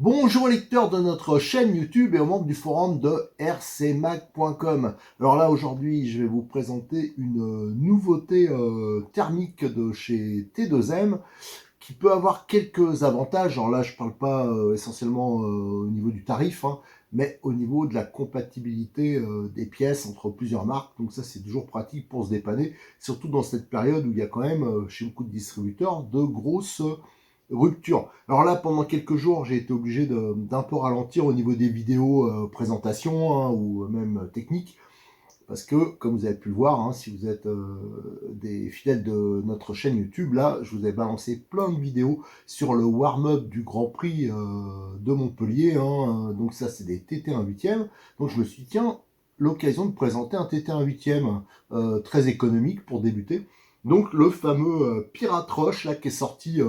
Bonjour lecteurs de notre chaîne YouTube et aux membres du forum de rcmac.com. Alors là aujourd'hui je vais vous présenter une nouveauté thermique de chez T2M qui peut avoir quelques avantages. Alors là je ne parle pas essentiellement au niveau du tarif, hein, mais au niveau de la compatibilité des pièces entre plusieurs marques. Donc ça c'est toujours pratique pour se dépanner, surtout dans cette période où il y a quand même chez beaucoup de distributeurs de grosses rupture. Alors là, pendant quelques jours, j'ai été obligé d'un peu ralentir au niveau des vidéos présentation, hein, ou même techniques, parce que, comme vous avez pu le voir, hein, si vous êtes des fidèles de notre chaîne YouTube, là, je vous ai balancé plein de vidéos sur le warm-up du Grand Prix de Montpellier. Hein, donc ça, c'est des TT1 8e. Donc je me suis dit, tiens, l'occasion de présenter un TT1 8e très économique pour débuter. Donc le fameux Pirate Rush, là, qui est sorti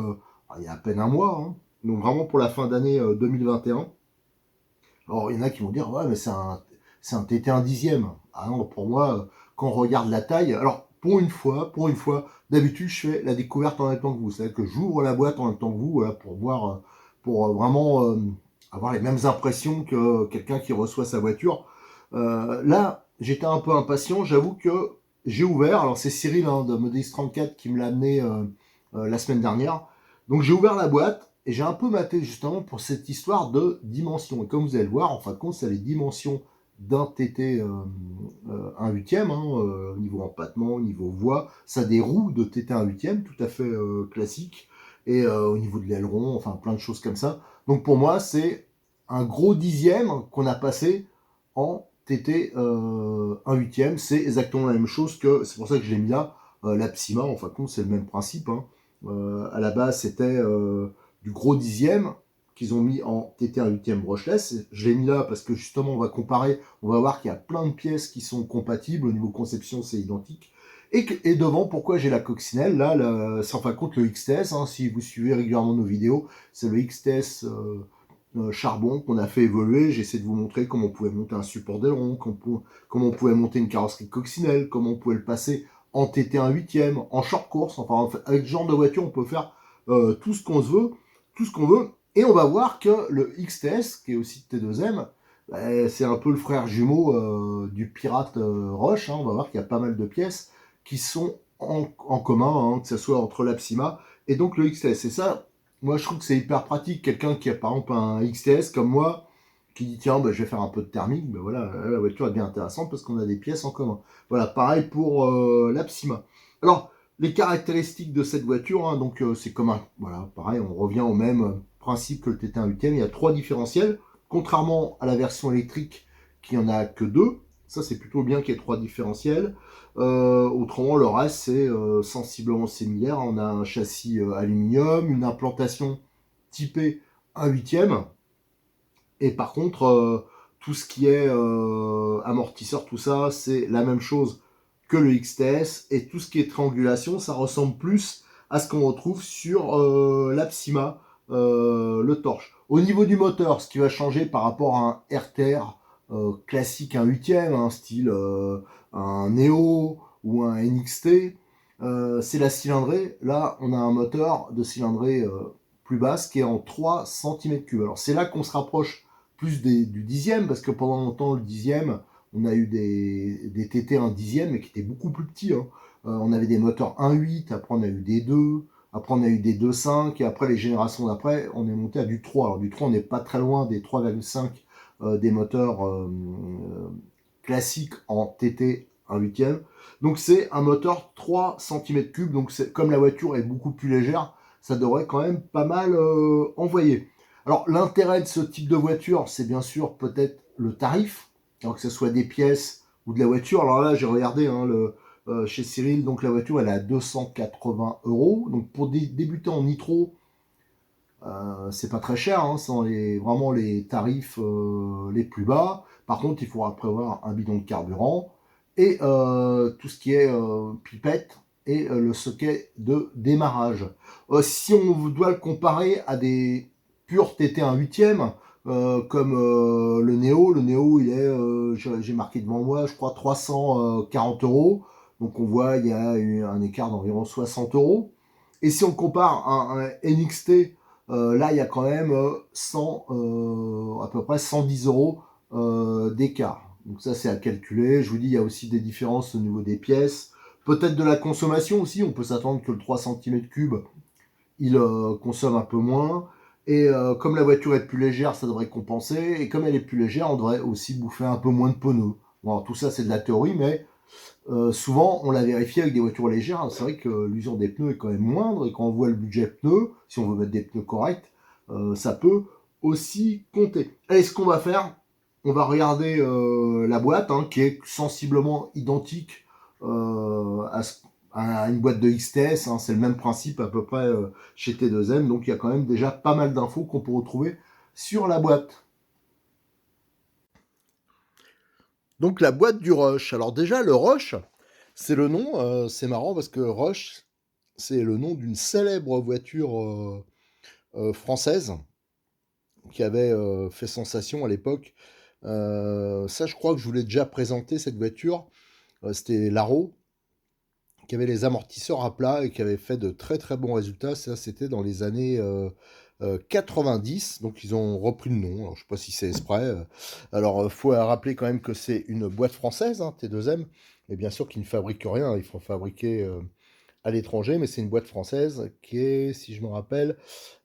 il y a à peine un mois, hein, donc vraiment pour la fin d'année 2021. Alors il y en a qui vont dire, ouais, mais c'est un TT1 dixième. Ah non, pour moi, quand on regarde la taille, alors pour une fois, d'habitude je fais la découverte en même temps que vous. C'est-à-dire que j'ouvre la boîte en même temps que vous, voilà, pour voir, pour vraiment avoir les mêmes impressions que quelqu'un qui reçoit sa voiture. Là, j'étais un peu impatient, j'avoue que j'ai ouvert, alors c'est Cyril hein, de Modis 34 qui me l'a amené la semaine dernière. Donc j'ai ouvert la boîte et j'ai un peu maté justement pour cette histoire de dimension. Et comme vous allez le voir, en fin de compte, c'est les dimensions d'un TT 1 huitième, hein, niveau empattement, niveau voie. Ça a des roues de TT 1 huitième, tout à fait classique. Et au niveau de l'aileron, enfin plein de choses comme ça. Donc pour moi, c'est un gros dixième qu'on a passé en TT 1 huitième. C'est exactement la même chose que, c'est pour ça que je l'ai mis là, la Psyma. En fin de compte, c'est le même principe. Hein. À la base, c'était du gros dixième qu'ils ont mis en TT1 8e brushless. Je l'ai mis là parce que justement, on va comparer, on va voir qu'il y a plein de pièces qui sont compatibles. Au niveau conception, c'est identique. Et devant, pourquoi j'ai la coccinelle là, c'est en fin de compte le XTS. Hein, si vous suivez régulièrement nos vidéos, c'est le XTS charbon qu'on a fait évoluer. J'essaie de vous montrer comment on pouvait monter un support d'aileron, comment on pouvait monter une carrosserie coccinelle, comment on pouvait le passer en TT1 8e, en short course. Enfin, en fait, avec ce genre de voiture, on peut faire tout ce qu'on veut, tout ce qu'on veut. Et on va voir que le XTS, qui est aussi de T2M, c'est un peu le frère jumeau du Pirate Rush. Hein. On va voir qu'il y a pas mal de pièces qui sont en commun, hein, que ce soit entre l'Apsima et donc le XTS. Et ça, moi, je trouve que c'est hyper pratique. Quelqu'un qui a par exemple un XTS comme moi, qui dit tiens, bah, je vais faire un peu de thermique, ben voilà, la voiture est bien intéressante parce qu'on a des pièces en commun. Voilà, pareil pour l'Apsima. Alors, les caractéristiques de cette voiture, hein, donc c'est comme un, voilà, pareil, on revient au même principe que le TT1 8e. Il y a 3 différentiels, contrairement à la version électrique qui en a que 2. Ça, c'est plutôt bien qu'il y ait 3 différentiels. Autrement, le reste, c'est sensiblement similaire. On a un châssis aluminium, une implantation typée 1 huitième. Et par contre, tout ce qui est amortisseur, tout ça, c'est la même chose que le XTS. Et tout ce qui est triangulation, ça ressemble plus à ce qu'on retrouve sur l'Apsima, le torche. Au niveau du moteur, ce qui va changer par rapport à un RTR classique, un huitième, un style un Neo ou un NXT, c'est la cylindrée. Là, on a un moteur de cylindrée plus basse qui est en 3 cm3. Alors c'est là qu'on se rapproche plus du dixième, parce que pendant longtemps, le dixième, on a eu des TT 1 dixième, mais qui étaient beaucoup plus petits. Hein. On avait des moteurs 1.8, après on a eu des 2, après on a eu des 2.5, et après les générations d'après, on est monté à du 3. Alors du 3, on n'est pas très loin des 3,5 des moteurs classiques en TT 1 huitième. Donc c'est un moteur 3 cm3, donc comme la voiture est beaucoup plus légère, ça devrait quand même pas mal envoyer. Alors l'intérêt de ce type de voiture, c'est bien sûr peut-être le tarif, alors que ce soit des pièces ou de la voiture. Alors là, j'ai regardé hein, chez Cyril, donc la voiture elle est à 280 euros. Donc pour débuter en nitro, c'est pas très cher, hein, c'est vraiment les tarifs les plus bas. Par contre, il faudra prévoir un bidon de carburant et tout ce qui est pipette et le socket de démarrage. Si on doit le comparer à des purs TT 1 huitième, comme le Neo il est, j'ai marqué devant moi, je crois 340 euros. Donc on voit il y a un écart d'environ 60 euros. Et si on compare un NXT là, il y a quand même 100, à peu près 110 euros d'écart. Donc ça, c'est à calculer. Je vous dis, il y a aussi des différences au niveau des pièces. Peut-être de la consommation aussi. On peut s'attendre que le 3 cm3, il consomme un peu moins. Et comme la voiture est plus légère, ça devrait compenser. Et comme elle est plus légère, on devrait aussi bouffer un peu moins de pneus. Bon, alors, tout ça, c'est de la théorie, mais souvent, on l'a vérifié avec des voitures légères. C'est vrai que l'usure des pneus est quand même moindre. Et quand on voit le budget pneus, si on veut mettre des pneus corrects, ça peut aussi compter. Allez, ce qu'on va faire, on va regarder la boîte, hein, qui est sensiblement identique à une boîte de XTS. Hein. C'est le même principe à peu près chez T2M. Donc, il y a quand même déjà pas mal d'infos qu'on peut retrouver sur la boîte. Donc la boîte du Rush. Alors déjà le Rush, c'est le nom, c'est marrant parce que Rush, c'est le nom d'une célèbre voiture française qui avait fait sensation à l'époque. Ça, je crois que je vous l'ai déjà présenté cette voiture. C'était l'Aro qui avait les amortisseurs à plat et qui avait fait de très très bons résultats. Ça, c'était dans les années 90. Donc ils ont repris le nom. Alors, je ne sais pas si c'est exprès. Alors, il faut rappeler quand même que c'est une boîte française, hein, T2M. Et bien sûr qu'ils ne fabriquent rien. Ils font fabriquer à l'étranger, mais c'est une boîte française qui est, si je me rappelle,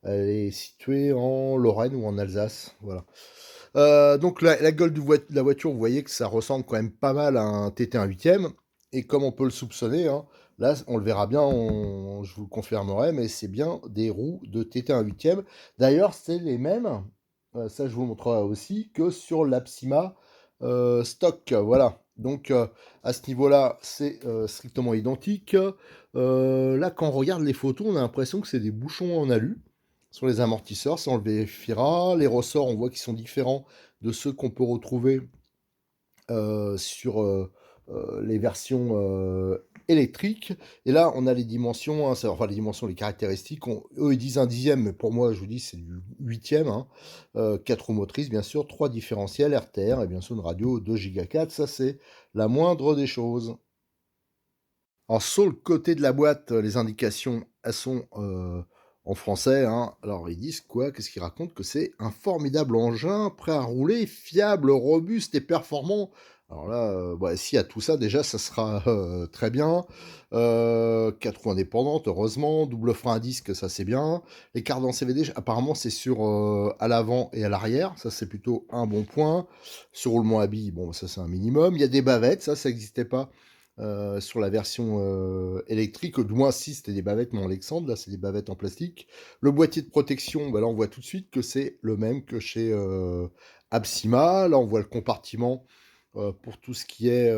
elle est située en Lorraine ou en Alsace. Voilà. Donc la gueule de la voiture, vous voyez que ça ressemble quand même pas mal à un TT1 8e. Et comme on peut le soupçonner, hein, là on le verra bien, je vous le confirmerai, mais c'est bien des roues de TT1 8e. D'ailleurs, c'est les mêmes, ça je vous le montrerai aussi, que sur l'Apsima stock. Voilà. Donc à ce niveau-là, c'est strictement identique. Là, quand on regarde les photos, on a l'impression que c'est des bouchons en alu sur les amortisseurs, ça on le vérifiera. Les ressorts, on voit qu'ils sont différents de ceux qu'on peut retrouver sur les versions électriques. Et là, on a les dimensions, hein, enfin les dimensions, les caractéristiques. Eux, ils disent un dixième, mais pour moi, je vous dis, c'est du huitième. Hein. 4 roues motrices, bien sûr, 3 différentiels RTR et bien sûr une radio 2 Go 4. Ça, c'est la moindre des choses. Alors, sur le côté de la boîte, les indications, elles sont en français. Hein. Alors, ils disent quoi? Qu'est-ce qu'ils racontent? Que c'est un formidable engin, prêt à rouler, fiable, robuste et performant. Alors là, s'il y a tout ça, déjà, ça sera très bien. 4 roues indépendantes, heureusement. Double frein à disque, ça c'est bien. Les cartes en CVD, apparemment, c'est sur à l'avant et à l'arrière. Ça, c'est plutôt un bon point. Sur roulement à billes, bon, ça c'est un minimum. Il y a des bavettes, ça n'existait pas sur la version électrique, du moins si c'était des bavettes non Alexandre, là c'est des bavettes en plastique. Le boîtier de protection, bah là on voit tout de suite que c'est le même que chez Absima. Là on voit le compartiment pour tout ce qui est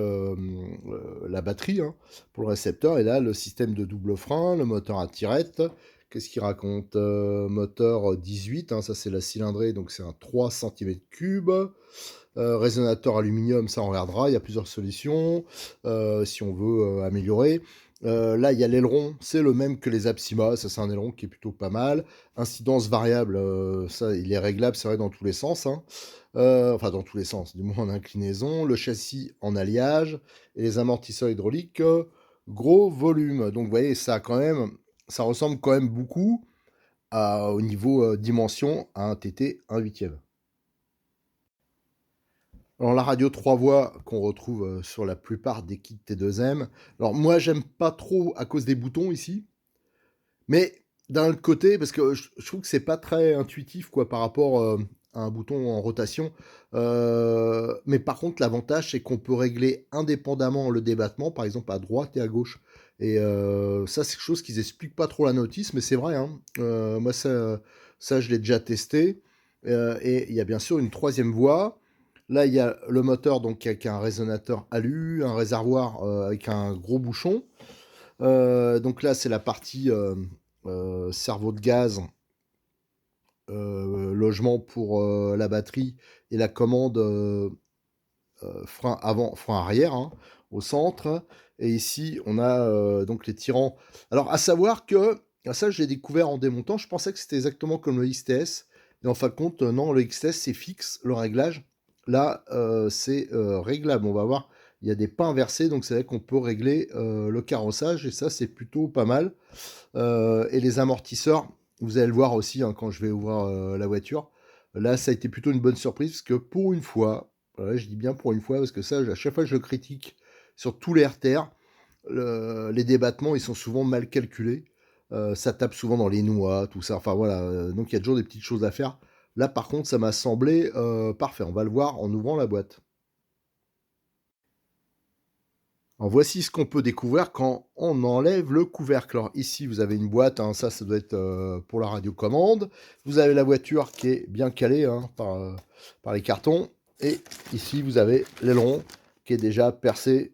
la batterie, hein, pour le récepteur. Et là le système de double frein, le moteur à tirette. Qu'est-ce qu'il raconte? Moteur 18, hein, ça c'est la cylindrée, donc c'est un 3 cm3. Résonateur aluminium, ça on regardera, il y a plusieurs solutions si on veut améliorer. Là, il y a l'aileron, c'est le même que les Apsima, ça c'est un aileron qui est plutôt pas mal. Incidence variable, ça il est réglable, c'est vrai, dans tous les sens. Hein. Enfin, dans tous les sens, du moins en inclinaison. Le châssis en alliage et les amortisseurs hydrauliques, gros volume. Donc vous voyez, ça ressemble quand même beaucoup au niveau dimension à un TT 1/8. Alors la radio 3 voix qu'on retrouve sur la plupart des kits T2M. Alors moi j'aime pas trop à cause des boutons ici, mais d'un autre côté, parce que je trouve que c'est pas très intuitif quoi par rapport à un bouton en rotation. Mais par contre l'avantage c'est qu'on peut régler indépendamment le débattement, par exemple à droite et à gauche. Et ça c'est quelque chose qu'ils expliquent pas trop la notice, mais c'est vrai. Hein. Moi ça je l'ai déjà testé. Et il y a bien sûr une troisième voie. Là, il y a le moteur donc avec un résonateur alu, un réservoir avec un gros bouchon. Donc là, c'est la partie cerveau de gaz, logement pour la batterie et la commande frein avant, frein arrière hein, au centre. Et ici, on a donc les tirants. Alors, à savoir que ça, je l'ai découvert en démontant. Je pensais que c'était exactement comme le XTS. Et en fin de compte, non, le XTS, c'est fixe, le réglage. Là, c'est réglable. On va voir, il y a des pas inversés, donc c'est vrai qu'on peut régler le carrossage, et ça, c'est plutôt pas mal. Et les amortisseurs, vous allez le voir aussi hein, quand je vais ouvrir la voiture. Là, ça a été plutôt une bonne surprise parce que pour une fois, voilà, je dis bien pour une fois parce que ça, à chaque fois je le critique sur tous les RTR, les débattements, ils sont souvent mal calculés. Ça tape souvent dans les noix, tout ça. Enfin voilà, donc il y a toujours des petites choses à faire. Là, par contre, ça m'a semblé parfait. On va le voir en ouvrant la boîte. Alors voici ce qu'on peut découvrir quand on enlève le couvercle. Alors ici, vous avez une boîte, hein, ça doit être pour la radiocommande. Vous avez la voiture qui est bien calée hein, par les cartons. Et ici, vous avez l'aileron qui est déjà percé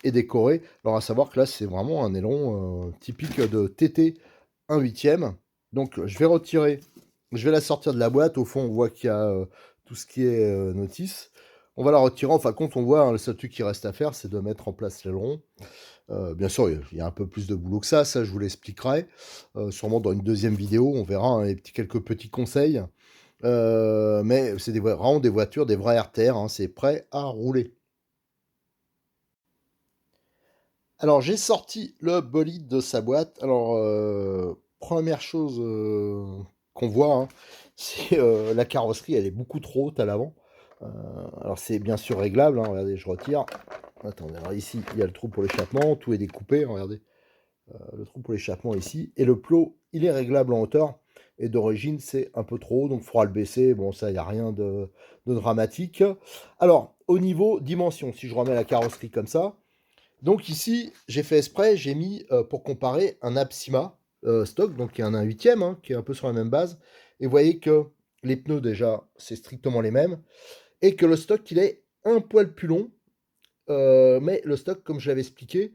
et décoré. Alors à savoir que là, c'est vraiment un aileron typique de TT 1/8. Donc je vais retirer, je vais la sortir de la boîte. Au fond, on voit qu'il y a tout ce qui est notice. On va la retirer. Enfin, quand on voit, hein, le seul truc qui reste à faire, c'est de mettre en place l'aileron. Bien sûr, il y a un peu plus de boulot que ça je vous l'expliquerai. Sûrement dans une deuxième vidéo, on verra hein, quelques petits conseils. Mais c'est vraiment des voitures, des vrais RTR, hein, c'est prêt à rouler. Alors, j'ai sorti le bolide de sa boîte. Alors, première chose qu'on voit, hein, c'est la carrosserie, elle est beaucoup trop haute à l'avant. Alors, c'est bien sûr réglable. Hein, regardez, je retire. Attendez, alors ici, il y a le trou pour l'échappement. Tout est découpé, hein, regardez. Le trou pour l'échappement ici. Et le plot, il est réglable en hauteur. Et d'origine, c'est un peu trop haut, donc il faudra le baisser. Bon, ça, il n'y a rien de dramatique. Alors, au niveau dimension, si je remets la carrosserie comme ça, donc ici, j'ai fait exprès, j'ai mis, pour comparer, un Absola stock, donc qui est un 1/8, hein, qui est un peu sur la même base. Et vous voyez que les pneus, déjà, c'est strictement les mêmes. Et que le stock, il est un poil plus long. Mais le stock, comme je l'avais expliqué,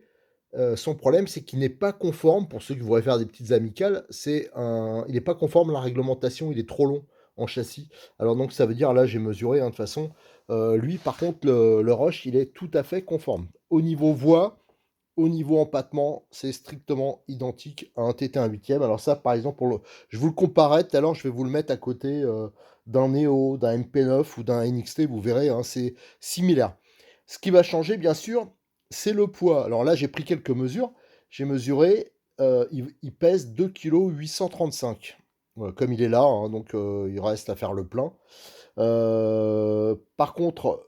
son problème, c'est qu'il n'est pas conforme, pour ceux qui voudraient faire des petites amicales, il n'est pas conforme à la réglementation, il est trop long en châssis. Alors donc ça veut dire, là j'ai mesuré, hein, de toute façon, lui par contre, le Rush, il est tout à fait conforme. Au niveau voie, au niveau empattement, c'est strictement identique à un TT 1/8. Alors ça, par exemple, je vous le comparais tout à l'heure, je vais vous le mettre à côté d'un Neo, d'un MP9 ou d'un NXT, vous verrez, hein, c'est similaire. Ce qui va changer, bien sûr, c'est le poids. Alors là, j'ai pris quelques mesures. J'ai mesuré, il pèse 2,835 kg. Voilà, comme il est là, hein, donc il reste à faire le plein. Par contre,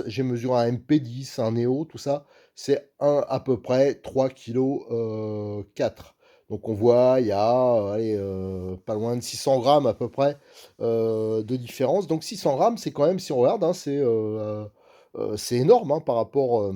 j'ai mesuré un MP10, un Neo, tout ça, c'est à peu près 3,4 kg. Donc on voit, il y a allez, pas loin de 600 grammes à peu près de différence. Donc 600 grammes, c'est quand même, si on regarde, hein, c'est énorme hein, par rapport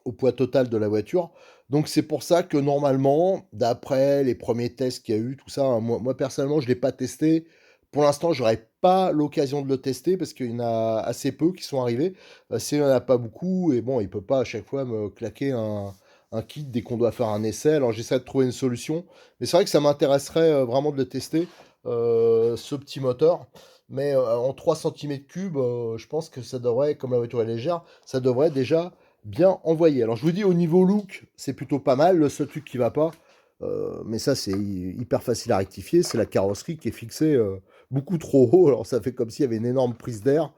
au poids total de la voiture. Donc c'est pour ça que normalement, d'après les premiers tests qu'il y a eu, tout ça, hein, moi personnellement, je ne l'ai pas testé. Pour l'instant, je n'aurai pas l'occasion de le tester parce qu'il y en a assez peu qui sont arrivés. S'il n'y en a pas beaucoup, et bon, il ne peut pas à chaque fois me claquer un kit dès qu'on doit faire un essai. Alors j'essaie de trouver une solution. Mais c'est vrai que ça m'intéresserait vraiment de le tester, ce petit moteur. Mais en 3 cm3, je pense que ça devrait, comme la voiture est légère, ça devrait déjà bien envoyé. Alors je vous dis, au niveau look, c'est plutôt pas mal. Le seul truc qui va pas, mais ça c'est hyper facile à rectifier, c'est la carrosserie qui est fixée beaucoup trop haut. Alors ça fait comme s'il y avait une énorme prise d'air.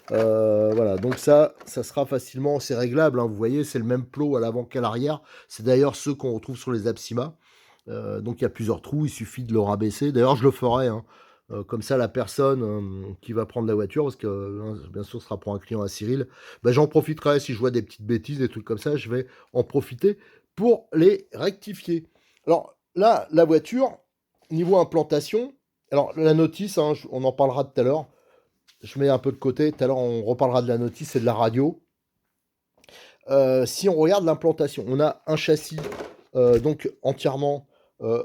Voilà, donc ça sera facilement, c'est réglable. Hein, vous voyez, c'est le même plot à l'avant qu'à l'arrière. C'est d'ailleurs ceux qu'on retrouve sur les Absola. Donc il y a plusieurs trous, il suffit de le rabaisser. D'ailleurs, je le ferai. Hein. Comme ça, la personne qui va prendre la voiture, parce que bien sûr, ce sera pour un client à Cyril, bah, j'en profiterai si je vois des petites bêtises, des trucs comme ça, je vais en profiter pour les rectifier. Alors là, la voiture, niveau implantation, alors la notice, hein, on en parlera tout à l'heure. Je mets un peu de côté, tout à l'heure on reparlera de la notice et de la radio. Si on regarde l'implantation, on a un châssis donc entièrement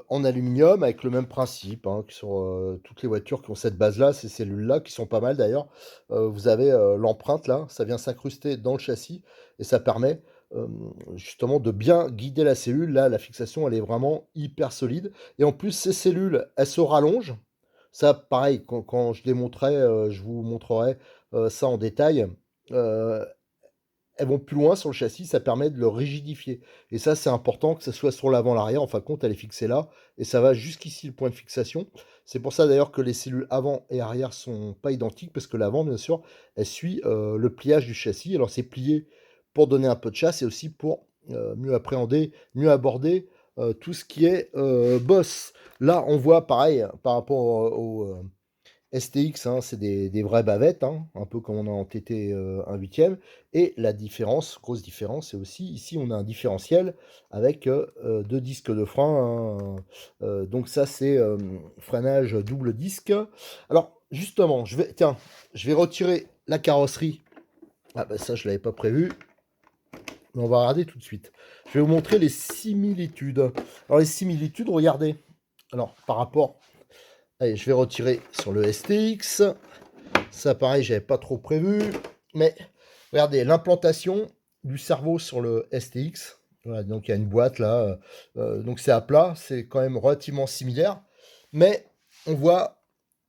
en aluminium avec le même principe hein, que sur toutes les voitures qui ont cette base-là, ces cellules-là, qui sont pas mal d'ailleurs. Vous avez l'empreinte là, ça vient s'incruster dans le châssis et ça permet justement de bien guider la cellule. Là, la fixation, elle est vraiment hyper solide. Et en plus, ces cellules, elles se rallongent. Ça, pareil, quand je démontrerai, je vous montrerai ça en détail. Euh, Elles vont plus loin sur le châssis, ça permet de le rigidifier. Et ça, c'est important que ce soit sur l'avant, l'arrière. En fin de compte, elle est fixée là. Et ça va jusqu'ici, le point de fixation. C'est pour ça d'ailleurs que les cellules avant et arrière sont pas identiques, parce que l'avant, bien sûr, elle suit le pliage du châssis. Alors, c'est plié pour donner un peu de chasse et aussi pour mieux appréhender, mieux aborder tout ce qui est Boss. Là, on voit pareil par rapport au STX, hein, c'est des vraies bavettes, hein, un peu comme on a en TT 1/8. Et la différence, grosse différence, c'est aussi ici on a un différentiel avec deux disques de frein, hein, donc ça c'est freinage double disque. Alors justement, je vais retirer la carrosserie. Ah bah ça je l'avais pas prévu, mais on va regarder tout de suite. Je vais vous montrer les similitudes. Alors les similitudes, regardez. Alors par rapport, allez, je vais retirer sur le STX. Ça, pareil, j'avais pas trop prévu. Mais regardez, l'implantation du cerveau sur le STX. Voilà, donc il y a une boîte là. Donc c'est à plat. C'est quand même relativement similaire. Mais on voit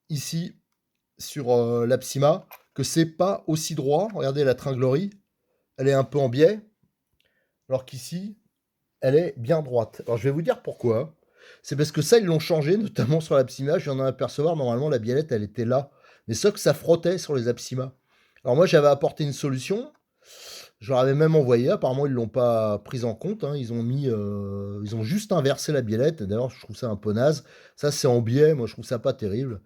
ici sur l'Apsima que c'est pas aussi droit. Regardez la tringlerie. Elle est un peu en biais. Alors qu'ici, elle est bien droite. Alors je vais vous dire pourquoi. C'est parce que ça, ils l'ont changé, notamment sur l'Apsima. Je viens d'en apercevoir, normalement, la biellette, elle était là. Mais sauf que ça frottait sur les Apsima. Alors moi, j'avais apporté une solution. Je leur avais même envoyé. Apparemment, ils ne l'ont pas prise en compte, hein. Ils ont juste inversé la biellette. D'ailleurs, je trouve ça un peu naze. Ça, c'est en biais. Moi, je trouve ça pas terrible.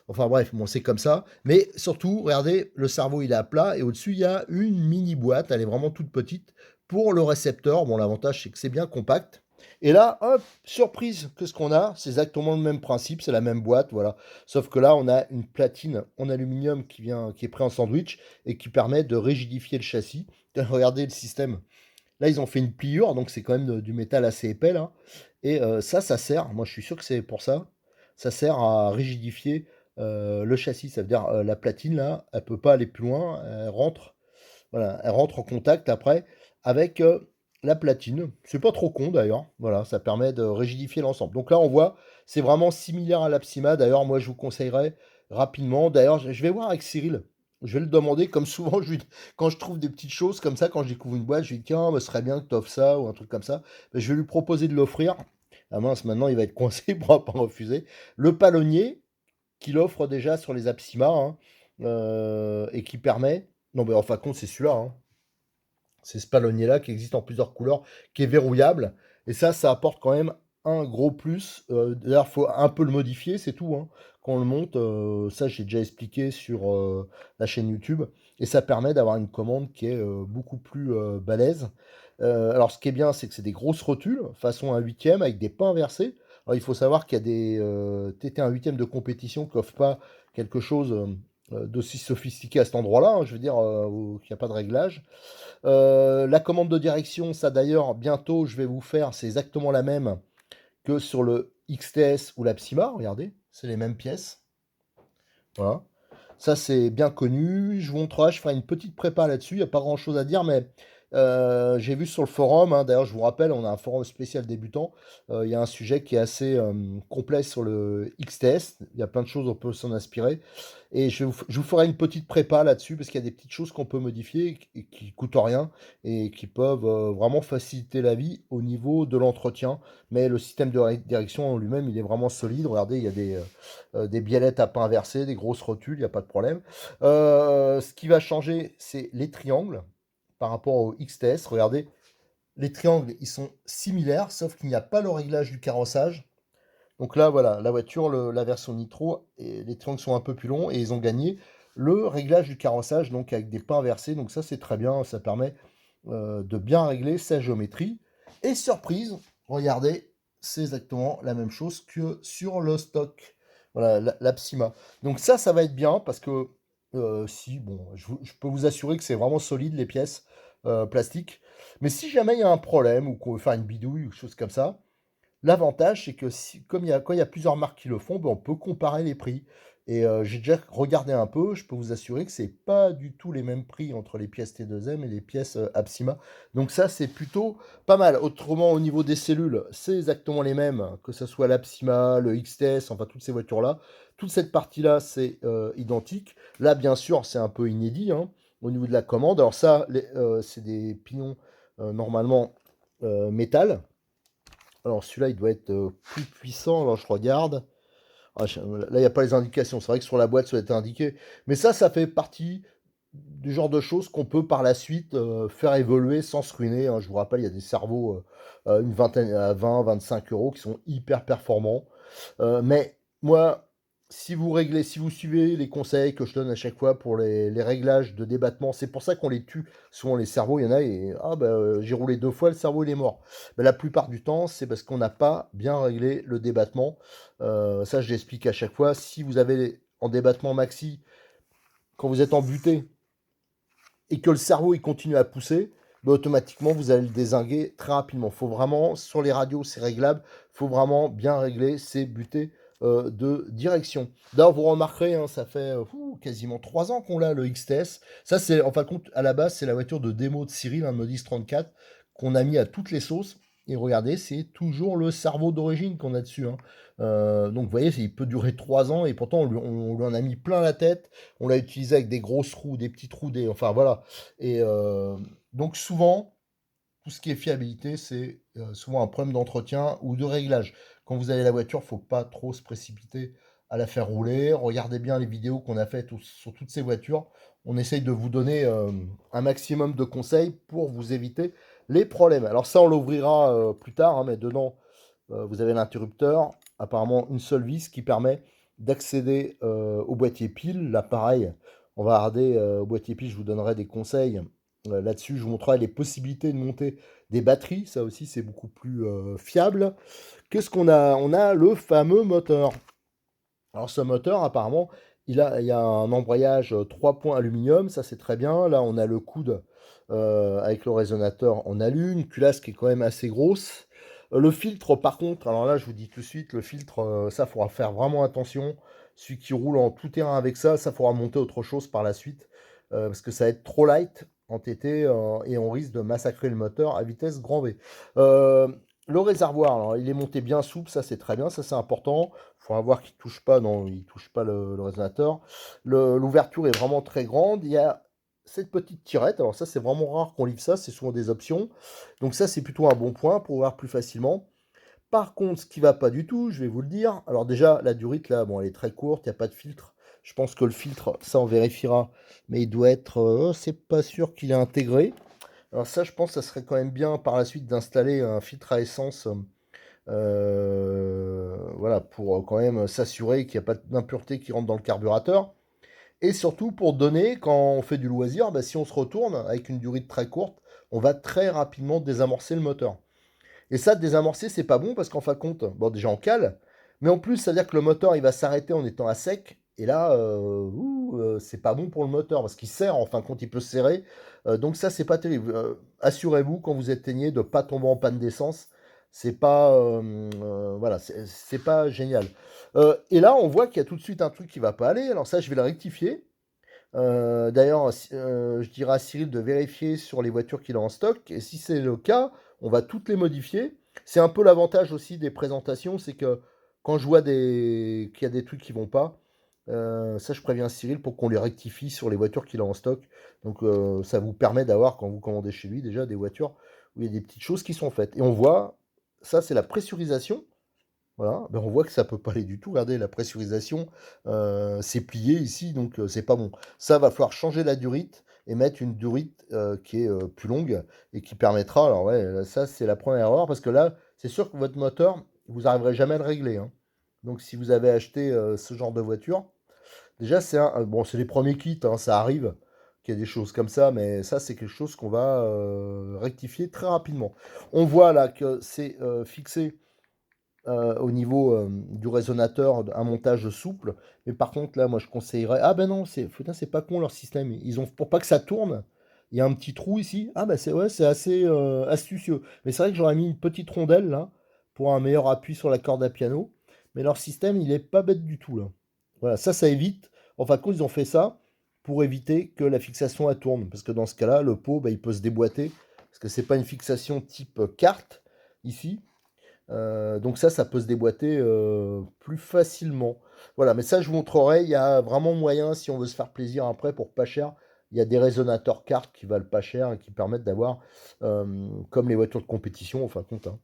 Enfin bref, bon, c'est comme ça. Mais surtout, regardez, le cerveau, il est à plat. Et au-dessus, il y a une mini boîte. Elle est vraiment toute petite pour le récepteur. Bon, l'avantage, c'est que c'est bien compact. Et là, hop, surprise, qu'est-ce qu'on a? C'est exactement le même principe, c'est la même boîte, voilà. Sauf que là, on a une platine en aluminium qui est prêt en sandwich et qui permet de rigidifier le châssis. Regardez le système. Là, ils ont fait une pliure, donc c'est quand même du métal assez épais, là. Et ça sert, moi je suis sûr que c'est pour ça, ça sert à rigidifier le châssis. Ça veut dire la platine, là, elle peut pas aller plus loin, elle rentre. Voilà, elle rentre en contact après avec la platine. C'est pas trop con d'ailleurs. Voilà, ça permet de rigidifier l'ensemble. Donc là, on voit, c'est vraiment similaire à l'Apsima. D'ailleurs, moi, je vous conseillerais rapidement. D'ailleurs, je vais voir avec Cyril. Je vais le demander, comme souvent, quand je trouve des petites choses comme ça, quand je découvre une boîte, je lui dis tiens, ce serait bien que tu offres ça ou un truc comme ça. Ben, je vais lui proposer de l'offrir. Ah mince, maintenant il va être coincé, il ne pourra pas refuser. Le palonnier qu'il offre déjà sur les Apsima, hein, et qui permet. Non, mais en fin de compte, c'est celui-là, hein. C'est ce palonnier-là qui existe en plusieurs couleurs, qui est verrouillable. Et ça apporte quand même un gros plus. D'ailleurs, il faut un peu le modifier, c'est tout, hein. Quand on le monte, ça j'ai déjà expliqué sur la chaîne YouTube. Et ça permet d'avoir une commande qui est beaucoup plus balèze. Alors ce qui est bien, c'est que c'est des grosses rotules, façon 1/8 avec des pas inversés. Alors il faut savoir qu'il y a des TT 1/8 de compétition qui n'offrent pas quelque chose d'aussi sophistiqué à cet endroit-là, hein. Je veux dire, qu'il n'y a pas de réglage. La commande de direction, ça d'ailleurs, bientôt, je vais vous faire, c'est exactement la même que sur le XTS ou l'Apsima. Regardez, c'est les mêmes pièces. Voilà. Ça, c'est bien connu. Je vous montrerai, je ferai une petite prépa là-dessus. Il n'y a pas grand-chose à dire, mais j'ai vu sur le forum, hein, d'ailleurs, je vous rappelle, on a un forum spécial débutant. Il y a un sujet qui est assez complet sur le XTS. Il y a plein de choses, on peut s'en inspirer. Et je vous ferai une petite prépa là-dessus, parce qu'il y a des petites choses qu'on peut modifier et qui coûtent rien et qui peuvent vraiment faciliter la vie au niveau de l'entretien. Mais le système de direction en lui-même, il est vraiment solide. Regardez, il y a des biellettes à pain inversées, des grosses rotules, il n'y a pas de problème. Ce qui va changer, c'est les triangles par rapport au XTS. Regardez, les triangles, ils sont similaires, sauf qu'il n'y a pas le réglage du carrossage. Donc là, voilà, la voiture, la version Nitro, et les triangles sont un peu plus longs et ils ont gagné le réglage du carrossage, donc avec des pas inversés. Donc ça, c'est très bien, ça permet de bien régler sa géométrie. Et surprise, regardez, c'est exactement la même chose que sur le stock. Voilà, l'Apsima. Donc ça va être bien parce que si, bon, je peux vous assurer que c'est vraiment solide les pièces plastiques. Mais si jamais il y a un problème ou qu'on veut faire une bidouille ou quelque chose comme ça, l'avantage, c'est que comme quand il y a plusieurs marques qui le font, ben, on peut comparer les prix. Et j'ai déjà regardé un peu, je peux vous assurer que c'est pas du tout les mêmes prix entre les pièces T2M et les pièces Apsima. Donc ça, c'est plutôt pas mal. Autrement, au niveau des cellules, c'est exactement les mêmes, que ce soit l'Apsima, le XTS, enfin toutes ces voitures-là. Toute cette partie-là, c'est identique. Là, bien sûr, c'est un peu inédit, hein, au niveau de la commande. Alors ça, c'est des pignons normalement métal. Alors celui-là, il doit être plus puissant. Alors je regarde. Ah, là, il n'y a pas les indications. C'est vrai que sur la boîte, ça doit être indiqué. Mais ça fait partie du genre de choses qu'on peut par la suite faire évoluer sans se ruiner, hein. Je vous rappelle, il y a des cerveaux une vingtaine à 20-25 € qui sont hyper performants. Mais moi, si vous suivez les conseils que je donne à chaque fois pour les réglages de débattement, c'est pour ça qu'on les tue. Souvent, les cerveaux, il y en a et ah bah, j'ai roulé 2 fois, le cerveau il est mort. Mais la plupart du temps, c'est parce qu'on n'a pas bien réglé le débattement. Ça, je l'explique à chaque fois. Si vous avez en débattement maxi, quand vous êtes en butée et que le cerveau il continue à pousser, bah, automatiquement vous allez le dézinguer très rapidement. Faut vraiment, sur les radios c'est réglable, faut vraiment bien régler ces butées de direction. D'ailleurs vous remarquerez, hein, ça fait quasiment 3 ans qu'on l'a le XTS. Ça c'est, en fin de compte, à la base c'est la voiture de démo de Cyril, un Modis 34, qu'on a mis à toutes les sauces. Et regardez, c'est toujours le cerveau d'origine qu'on a dessus, hein. Donc vous voyez, il peut durer 3 ans et pourtant on lui en a mis plein la tête. On l'a utilisé avec des grosses roues, des petites roues, enfin voilà. Et donc souvent, tout ce qui est fiabilité, c'est souvent un problème d'entretien ou de réglage. Quand vous avez la voiture, il ne faut pas trop se précipiter à la faire rouler. Regardez bien les vidéos qu'on a faites sur toutes ces voitures. On essaye de vous donner un maximum de conseils pour vous éviter les problèmes. Alors ça, on l'ouvrira plus tard, hein, mais dedans, vous avez l'interrupteur, apparemment une seule vis qui permet d'accéder au boîtier pile. Là, pareil, on va regarder au boîtier pile, je vous donnerai des conseils là-dessus. Je vous montrerai les possibilités de monter des batteries. Ça aussi, c'est beaucoup plus fiable. Qu'est-ce qu'on a? On a le fameux moteur. Alors, ce moteur, apparemment, il y a un embrayage 3 points aluminium. Ça, c'est très bien. Là, on a le coude avec le résonateur en alu, une culasse qui est quand même assez grosse. Le filtre, par contre, alors là, je vous dis tout de suite, le filtre, ça, faudra faire vraiment attention. Celui qui roule en tout terrain avec ça, ça faudra monter autre chose par la suite, parce que ça va être trop light en TT, et on risque de massacrer le moteur à vitesse grand V. Euh, le réservoir, alors, il est monté bien souple, ça c'est très bien, ça c'est important. Il faudra voir qu'il ne touche pas, non, il touche pas le résonateur. L'ouverture est vraiment très grande. Il y a cette petite tirette. Alors ça, c'est vraiment rare qu'on livre ça. C'est souvent des options. Donc ça, c'est plutôt un bon point pour ouvrir plus facilement. Par contre, ce qui va pas du tout, je vais vous le dire. Alors déjà, la durite, là, bon, elle est très courte. Il n'y a pas de filtre. Je pense que le filtre, ça, on vérifiera. Mais il doit être... c'est pas sûr qu'il est intégré. Alors ça, je pense que ça serait quand même bien par la suite d'installer un filtre à essence... voilà, pour quand même s'assurer qu'il n'y a pas d'impureté qui rentre dans le carburateur. Et surtout pour donner, quand on fait du loisir, bah, si on se retourne avec une durée très courte, on va très rapidement désamorcer le moteur. Et ça, désamorcer, c'est pas bon parce qu'en fin de compte, bon, déjà on cale, mais en plus, ça veut dire que le moteur, il va s'arrêter en étant à sec. Et là, c'est pas bon pour le moteur parce qu'il serre, en fin de compte, il peut se serrer. Donc ça, c'est pas terrible. Assurez-vous, quand vous éteignez, de pas tomber en panne d'essence. C'est pas, voilà, c'est pas génial. Et là, on voit qu'il y a tout de suite un truc qui va pas aller. Alors ça, je vais le rectifier. D'ailleurs, je dirais à Cyril de vérifier sur les voitures qu'il a en stock. Et si c'est le cas, on va toutes les modifier. C'est un peu l'avantage aussi des présentations, c'est que quand je vois qu'il y a des trucs qui vont pas, ça je préviens Cyril pour qu'on les rectifie sur les voitures qu'il a en stock. Donc ça vous permet d'avoir, quand vous commandez chez lui, déjà des voitures où il y a des petites choses qui sont faites. Et on voit, ça c'est la pressurisation. Voilà, ben on voit que ça peut pas aller du tout. Regardez, la pressurisation, c'est plié ici, donc c'est pas bon. Ça va falloir changer la durite et mettre une durite qui est plus longue et qui permettra. Alors ouais, ça c'est la première erreur parce que là, c'est sûr que votre moteur, vous n'arriverez jamais à le régler, hein. Donc si vous avez acheté ce genre de voiture, déjà bon, c'est les premiers kits, hein, ça arrive qu'il y a des choses comme ça, mais ça c'est quelque chose qu'on va rectifier très rapidement. On voit là que c'est fixé au niveau du résonateur, un montage souple. Mais par contre, là, moi, je conseillerais. Ah ben non, putain, c'est pas con leur système. Ils ont, pour pas que ça tourne, il y a un petit trou ici. Ah ben c'est ouais, c'est assez astucieux. Mais c'est vrai que j'aurais mis une petite rondelle là pour un meilleur appui sur la corde à piano. Mais leur système, il est pas bête du tout là. Voilà, ça évite. En fin de compte, ils ont fait ça pour éviter que la fixation elle tourne. Parce que dans ce cas-là, le pot, bah, il peut se déboîter. Parce que c'est pas une fixation type carte ici. Donc ça peut se déboîter plus facilement. Voilà, mais ça je vous montrerai, il y a vraiment moyen, si on veut se faire plaisir après pour pas cher, il y a des résonateurs cartes qui valent pas cher et qui permettent d'avoir, comme les voitures de compétition, en fin de compte, hein.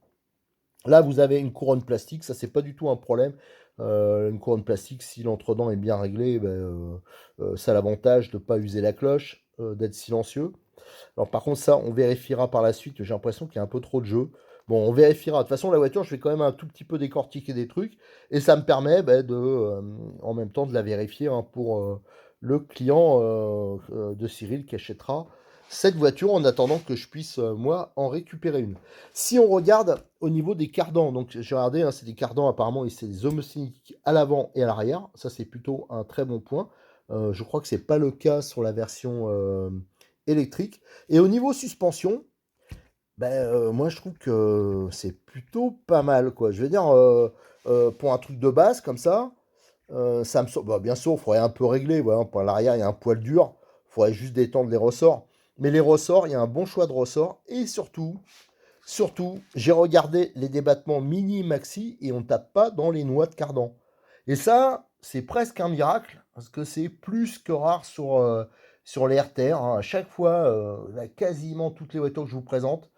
Là, vous avez une couronne plastique, ça c'est pas du tout un problème. Une couronne plastique, si l'entredent est bien réglé, ben, ça a l'avantage de ne pas user la cloche, d'être silencieux. Alors par contre, ça, on vérifiera par la suite. J'ai l'impression qu'il y a un peu trop de jeu. Bon, on vérifiera. De toute façon, la voiture, je vais quand même un tout petit peu décortiquer des trucs. Et ça me permet en même temps de la vérifier hein, pour le client de Cyril qui achètera cette voiture en attendant que je puisse, moi, en récupérer une. Si on regarde au niveau des cardans, donc j'ai regardé, hein, c'est des cardans apparemment, et c'est des homocéniques à l'avant et à l'arrière. Ça, c'est plutôt un très bon point. Je crois que c'est pas le cas sur la version électrique. Et au niveau suspension, ben, moi je trouve que c'est plutôt pas mal, quoi. Je veux dire, pour un truc de base comme ça me bah, bien sûr, il faudrait un peu régler. Voilà, pour l'arrière, il y a un poil dur. Il faudrait juste détendre les ressorts. Mais les ressorts, il y a un bon choix de ressorts. Et surtout, j'ai regardé les débattements mini maxi et on ne tape pas dans les noix de cardan. Et ça, c'est presque un miracle parce que c'est plus que rare sur les RTR, hein. À chaque fois, quasiment toutes les voitures que je vous présente,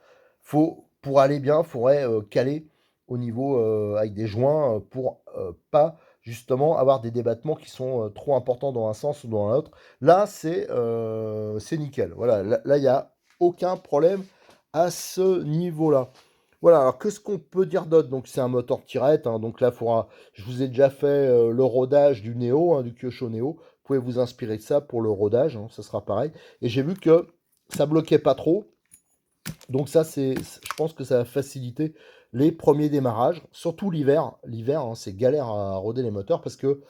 pour aller bien, il faudrait caler au niveau avec des joints pour pas justement avoir des débattements qui sont trop importants dans un sens ou dans l'autre. Là, c'est nickel. Voilà, là, il n'y a aucun problème à ce niveau-là. Voilà, alors qu'est-ce qu'on peut dire d'autre? Donc c'est un moteur tirette, hein, donc là, je vous ai déjà fait le rodage du Neo, hein, du Kyosho Neo. Vous pouvez vous inspirer de ça pour le rodage, hein, ça sera pareil. Et j'ai vu que ça bloquait pas trop. Donc ça, je pense que ça va faciliter les premiers démarrages, surtout l'hiver. L'hiver, hein, c'est galère à roder les moteurs parce que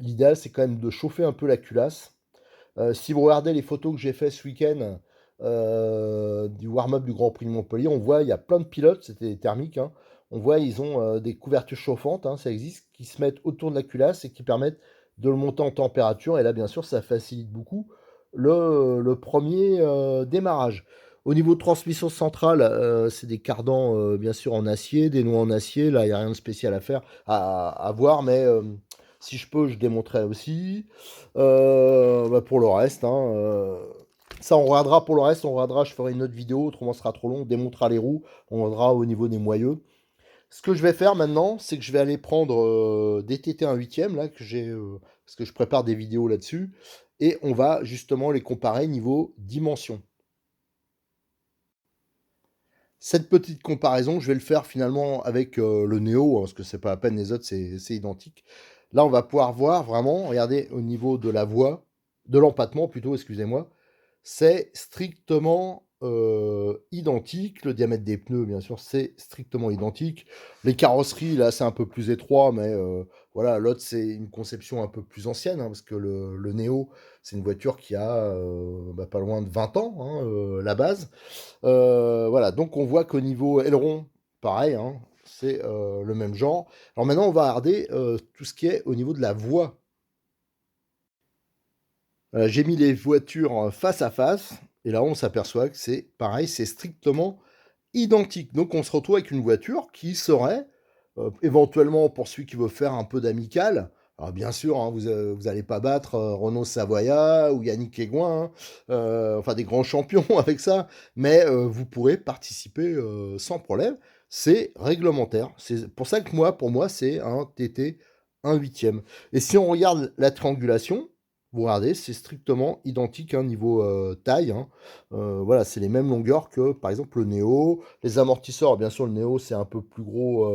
l'idéal, c'est quand même de chauffer un peu la culasse. Si vous regardez les photos que j'ai fait ce week-end du warm-up du Grand Prix de Montpellier, on voit il y a plein de pilotes, c'était thermiques, hein. On voit ils ont des couvertures chauffantes, hein, ça existe, qui se mettent autour de la culasse et qui permettent de le monter en température. Et là, bien sûr, ça facilite beaucoup le premier démarrage. Au niveau de transmission centrale, c'est des cardans bien sûr en acier, des noix en acier. Là, il n'y a rien de spécial à faire, à voir, mais si je peux, je démontrerai aussi. Bah, pour le reste, hein, ça on regardera pour le reste, on regardera, je ferai une autre vidéo, autrement ce sera trop long, on démontera les roues, on regardera au niveau des moyeux. Ce que je vais faire maintenant, c'est que je vais aller prendre des TT 1 huitième, là, que j'ai, parce que je prépare des vidéos là-dessus, et on va justement les comparer niveau dimension. Cette petite comparaison, je vais le faire finalement avec le Neo, hein, parce que c'est pas à peine, les autres c'est identique. Là, on va pouvoir voir vraiment, regardez, au niveau de la voie, de l'empattement plutôt, excusez-moi, c'est strictement identique. Le diamètre des pneus, bien sûr, c'est strictement identique. Les carrosseries, là, c'est un peu plus étroit, mais voilà, l'autre, c'est une conception un peu plus ancienne, hein, parce que le Neo, c'est une voiture qui a pas loin de 20 ans, hein, la base. Voilà, donc on voit qu'au niveau aileron, pareil, hein, c'est le même genre. Alors maintenant, on va regarder tout ce qui est au niveau de la voie. J'ai mis les voitures face à face, et là on s'aperçoit que c'est pareil, c'est strictement identique. Donc on se retrouve avec une voiture qui serait, éventuellement pour celui qui veut faire un peu d'amical, alors bien sûr, hein, vous allez pas battre Renaud Savoya ou Yannick Egoin, hein, enfin des grands champions avec ça, mais vous pourrez participer sans problème. C'est réglementaire. C'est pour ça que pour moi, c'est un TT 1 huitième. Et si on regarde la triangulation, vous regardez, c'est strictement identique hein, niveau taille, hein. Voilà, c'est les mêmes longueurs que par exemple le Neo. Les amortisseurs, bien sûr, le Neo c'est un peu plus gros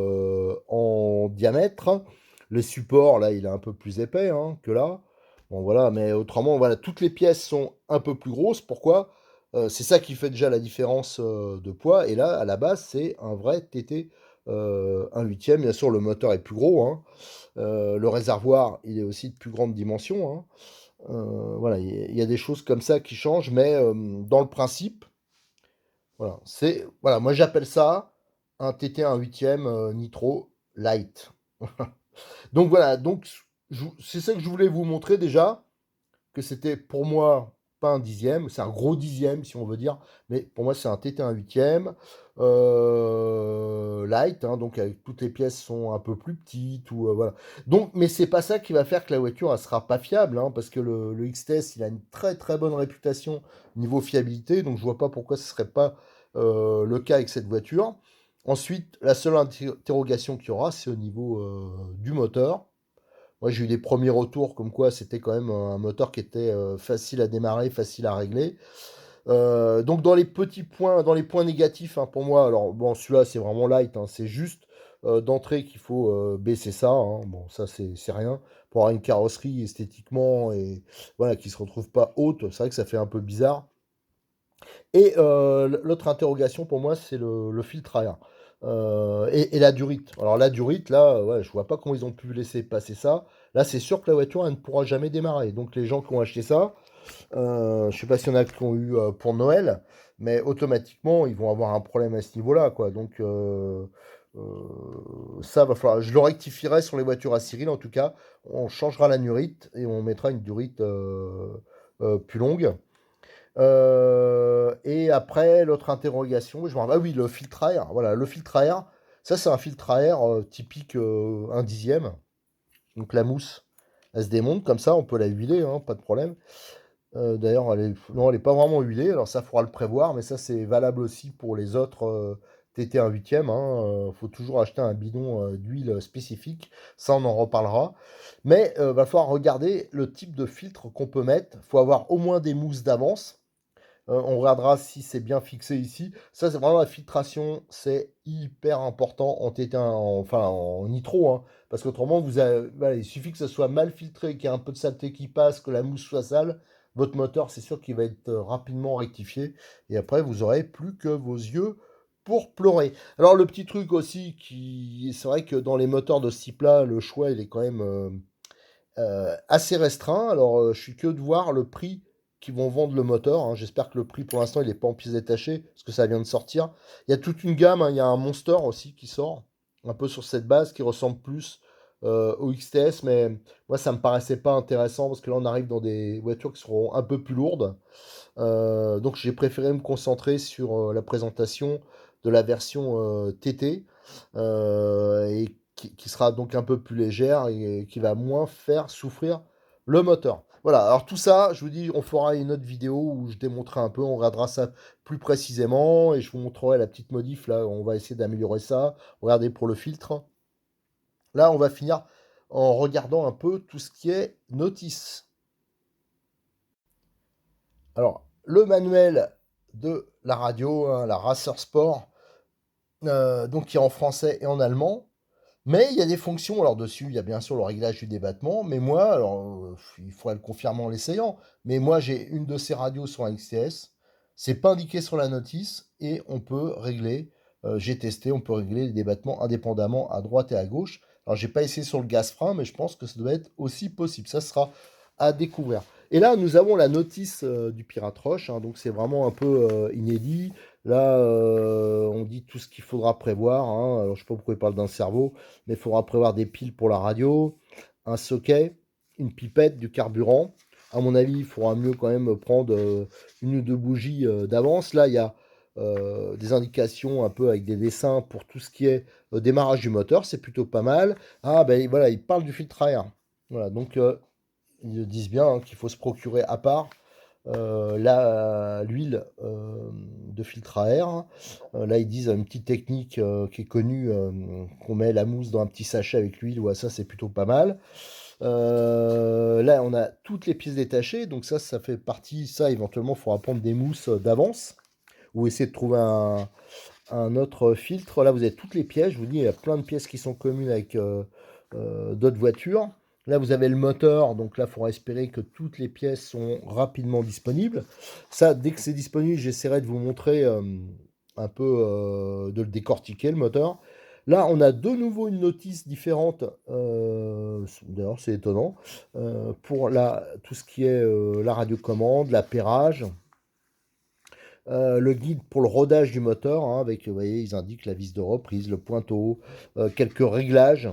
en diamètre. Les supports, là, il est un peu plus épais hein, que là. Bon, voilà, mais autrement, voilà, toutes les pièces sont un peu plus grosses. Pourquoi? C'est ça qui fait déjà la différence de poids. Et là, à la base, c'est un vrai TT 1 huitième. Bien sûr, le moteur est plus gros, hein. Le réservoir, il est aussi de plus grande dimension, hein. Voilà, il y a des choses comme ça qui changent, mais dans le principe, voilà, voilà, moi j'appelle ça un TT 1 huitième Nitro Light. Donc voilà, donc c'est ça que je voulais vous montrer déjà, que c'était pour moi pas un dixième, c'est un gros dixième si on veut dire, mais pour moi c'est un TT 1 huitième light, hein, donc avec toutes les pièces sont un peu plus petites ou voilà. Donc, mais c'est pas ça qui va faire que la voiture elle sera pas fiable, hein, parce que le XTS il a une très très bonne réputation niveau fiabilité, donc je vois pas pourquoi ce serait pas le cas avec cette voiture. Ensuite, la seule interrogation qu'il y aura, c'est au niveau du moteur. Moi, j'ai eu des premiers retours comme quoi c'était quand même un moteur qui était facile à démarrer, facile à régler. Donc dans les petits points, dans les points négatifs hein, pour moi, alors bon, celui-là c'est vraiment light, hein, c'est juste d'entrée qu'il faut baisser ça. Hein. Bon, ça c'est rien. Pour avoir une carrosserie esthétiquement et voilà, qui se retrouve pas haute, c'est vrai que ça fait un peu bizarre. Et l'autre interrogation pour moi, c'est le filtre à air. Et la durite. Alors la durite, là, ouais, je vois pas comment ils ont pu laisser passer ça. Là, c'est sûr que la voiture, elle ne pourra jamais démarrer. Donc les gens qui ont acheté ça, je sais pas s'il y en a qui ont eu pour Noël, mais automatiquement, ils vont avoir un problème à ce niveau-là, quoi. Donc euh, ça va falloir. Je le rectifierai sur les voitures à Cyril, en tout cas. On changera la durite et on mettra une durite plus longue. Et après, l'autre interrogation, je me rappelle, ah oui, le filtre à air. Voilà, le filtre à air, ça c'est un filtre à air typique 1/10. Donc la mousse, elle se démonte comme ça, on peut la huiler, hein, pas de problème. D'ailleurs, non, elle est pas vraiment huilée, alors ça faudra le prévoir, mais ça c'est valable aussi pour les autres TT 1/8. Faut toujours acheter un bidon d'huile spécifique, ça on en reparlera. Mais va falloir regarder le type de filtre qu'on peut mettre. Faut avoir au moins des mousses d'avance. On regardera si c'est bien fixé ici. Ça, c'est vraiment la filtration, c'est hyper important en T1, enfin en nitro, hein, parce qu'autrement, voilà, il suffit que ce soit mal filtré, qu'il y ait un peu de saleté qui passe, que la mousse soit sale, votre moteur, c'est sûr qu'il va être rapidement rectifié, et après, vous aurez plus que vos yeux pour pleurer. Alors, le petit truc aussi, c'est vrai que dans les moteurs de ce type-là, le choix, il est quand même assez restreint. Alors, je suis que de voir le prix qu'ils vont vendre le moteur. Hein. J'espère que le prix, pour l'instant, il n'est pas en pièces détachées, parce que ça vient de sortir. Il y a toute une gamme. Hein. Il y a un Monster aussi qui sort, un peu sur cette base, qui ressemble plus au XTS. Mais moi, ça me paraissait pas intéressant, parce que là, on arrive dans des voitures qui seront un peu plus lourdes. Donc, j'ai préféré me concentrer sur la présentation de la version TT. Et qui sera donc un peu plus légère et qui va moins faire souffrir le moteur. Voilà, alors tout ça, je vous dis, on fera une autre vidéo où je démontrerai un peu, on regardera ça plus précisément et je vous montrerai la petite modif là, on va essayer d'améliorer ça. Regardez pour le filtre. Là, on va finir en regardant un peu tout ce qui est notice. Alors, le manuel de la radio, hein, la Racer Sport, donc qui est en français et en allemand. Mais il y a des fonctions, alors dessus, il y a bien sûr le réglage du débattement, mais moi, alors il faudrait le confirmer en l'essayant, mais moi j'ai une de ces radios sur un XTS, c'est pas indiqué sur la notice, et on peut régler, j'ai testé, on peut régler les débattements indépendamment à droite et à gauche. Alors j'ai pas essayé sur le gaz frein, mais je pense que ça doit être aussi possible, ça sera à découvrir. Et là, nous avons la notice du Pirate Roche, hein, donc c'est vraiment un peu inédit. Là, on dit tout ce qu'il faudra prévoir. Hein. Alors, je sais pas pourquoi il parle d'un cerveau, mais il faudra prévoir des piles pour la radio, un socket, une pipette, du carburant. À mon avis, il faudra mieux quand même prendre une ou deux bougies d'avance. Là, il y a des indications un peu avec des dessins pour tout ce qui est démarrage du moteur. C'est plutôt pas mal. Ah, ben voilà, il parle du filtre à air. Voilà, donc ils disent bien hein, qu'il faut se procurer à part l'huile de filtre à air. Là, ils disent une petite technique qui est connue, qu'on met la mousse dans un petit sachet avec l'huile. Ouais, ça, c'est plutôt pas mal. Là, on a toutes les pièces détachées. Donc ça fait partie. Ça, éventuellement, il faudra prendre des mousses d'avance ou essayer de trouver un autre filtre. Là, vous avez toutes les pièces. Je vous dis, il y a plein de pièces qui sont communes avec d'autres voitures. Là, vous avez le moteur, donc là, il faudra espérer que toutes les pièces sont rapidement disponibles. Ça, dès que c'est disponible, j'essaierai de vous montrer un peu, de le décortiquer, le moteur. Là, on a de nouveau une notice différente, d'ailleurs, c'est étonnant, pour tout ce qui est la radiocommande, l'appairage. Le guide pour le rodage du moteur, hein, avec, vous voyez, ils indiquent la vis de reprise, le pointeau, quelques réglages.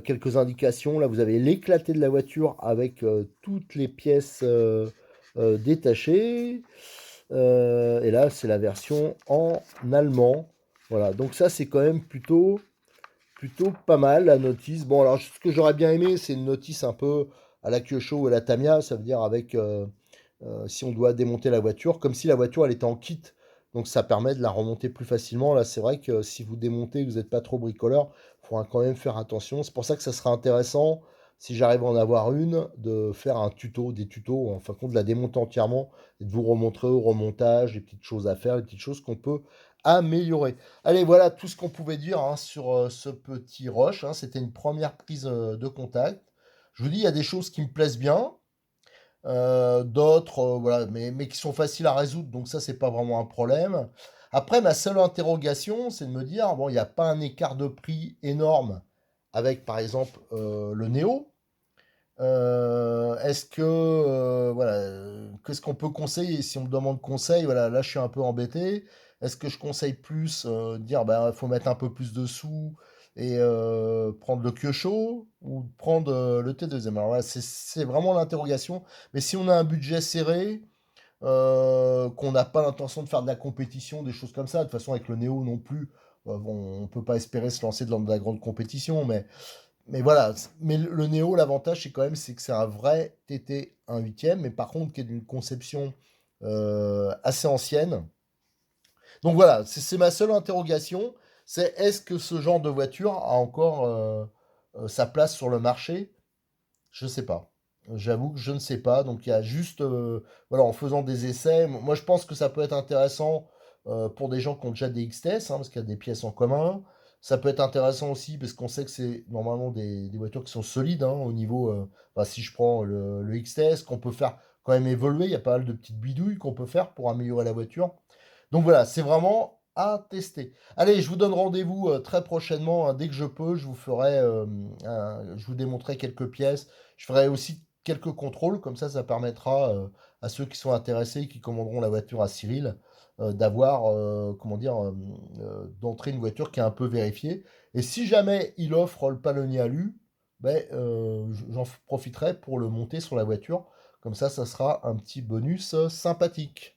Quelques indications. Là, vous avez l'éclaté de la voiture avec toutes les pièces détachées. Et là, c'est la version en allemand. Voilà, donc ça, c'est quand même plutôt pas mal, la notice. Bon, alors, ce que j'aurais bien aimé, c'est une notice un peu à la Kyosho ou à la Tamiya, ça veut dire avec, si on doit démonter la voiture, comme si la voiture, elle était en kit. Donc ça permet de la remonter plus facilement. Là, c'est vrai que si vous démontez, que vous n'êtes pas trop bricoleur, il faudra quand même faire attention. C'est pour ça que ça sera intéressant, si j'arrive à en avoir une, de faire un tuto, des tutos, en fin de compte, de la démonter entièrement et de vous remontrer au remontage, les petites choses à faire, les petites choses qu'on peut améliorer. Allez, voilà tout ce qu'on pouvait dire hein, sur ce petit rush. Hein. C'était une première prise de contact. Je vous dis, il y a des choses qui me plaisent bien, d'autres, voilà, mais qui sont faciles à résoudre, donc ça, c'est pas vraiment un problème. Après, ma seule interrogation, c'est de me dire, bon, il n'y a pas un écart de prix énorme avec, par exemple, le Néo. Est-ce que, voilà, qu'est-ce qu'on peut conseiller si on me demande conseil? Voilà, là, je suis un peu embêté. Est-ce que je conseille plus dire, ben, il faut mettre un peu plus de sous et prendre le Kyosho ou prendre le T2M? Alors, voilà, c'est vraiment l'interrogation. Mais si on a un budget serré, qu'on n'a pas l'intention de faire de la compétition, des choses comme ça, de toute façon, avec le Néo non plus, bon, on peut pas espérer se lancer dans de la grande compétition, mais voilà, mais le Néo, l'avantage, c'est quand même c'est que c'est un vrai TT 1/8, mais par contre qui est d'une conception assez ancienne. Donc voilà, c'est ma seule interrogation, c'est est-ce que ce genre de voiture a encore sa place sur le marché? Je sais pas. J'avoue que je ne sais pas. Donc il y a juste, voilà, en faisant des essais, moi je pense que ça peut être intéressant pour des gens qui ont déjà des XTS, hein, parce qu'il y a des pièces en commun. Ça peut être intéressant aussi parce qu'on sait que c'est normalement des voitures qui sont solides hein, au niveau, bah, si je prends le XTS, qu'on peut faire quand même évoluer, il y a pas mal de petites bidouilles qu'on peut faire pour améliorer la voiture. Donc voilà, c'est vraiment à tester. Allez, je vous donne rendez-vous très prochainement, hein, dès que je peux, je vous ferai, je vous démontrerai quelques pièces. Je ferai aussi quelques contrôles, comme ça permettra à ceux qui sont intéressés, qui commanderont la voiture à Cyril, d'avoir, comment dire, d'entrer une voiture qui est un peu vérifiée. Et si jamais il offre le palonnier alu, ben, j'en profiterai pour le monter sur la voiture. Comme ça sera un petit bonus sympathique.